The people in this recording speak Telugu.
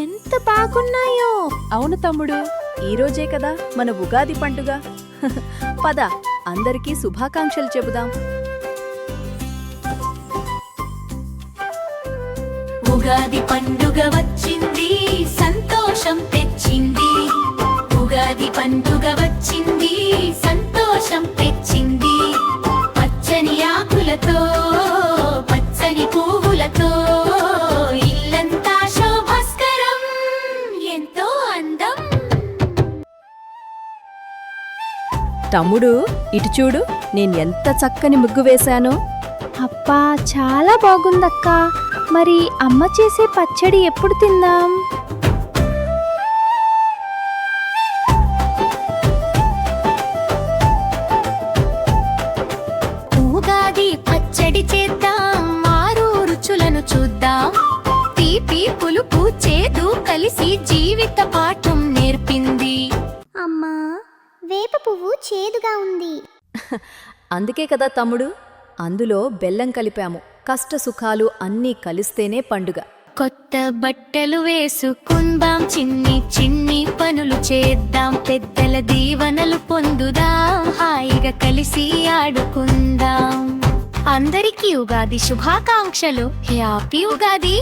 ఎంత బాగున్నాయో. అవును తమ్ముడు, ఈరోజే కదా మన ఉగాది పండుగ. పద, అందరికీ శుభాకాంక్షలు చెబుదాం. ఉగాది పండుగ వచ్చింది, సంతోషం తెచ్చింది. ఉగాది పండుగ వచ్చింది, సంతోషం తెచ్చింది. పచ్చని ఆకులతో, పచ్చని పువ్వులతో ఇల్లంతా శోభస్కరం, ఎంతో అందం. తమ్ముడు, ఇటు చూడు, నేనెంత చక్కని ముగ్గు వేశానో. అబ్బా, చాలా బాగుందక్క. మరి అమ్మ చేసే పచ్చడి ఎప్పుడు తిందాం? ఉగాది పచ్చడి చేద్దాం, ఆరు రుచులను చూద్దాం. తీపి పులుపు చేదు కలిసి జీవిత పాఠం నేర్పింది. అమ్మా, వేప పువ్వు చేదుగా ఉంది. అందుకే కదా తమ్ముడు, అందులో బెల్లం కలిపాము. కష్ట సుఖాలు అన్నీ కలిస్తేనే పండుగ. కొత్త బట్టలు వేసుకుందాం, చిన్ని చిన్ని పనులు చేద్దాం. పెద్దల దీవెనలు పొందుదాం, హాయిగా కలిసి ఆడుకుందాం. అందరికీ ఉగాది శుభాకాంక్షలు. హ్యాపీ ఉగాది.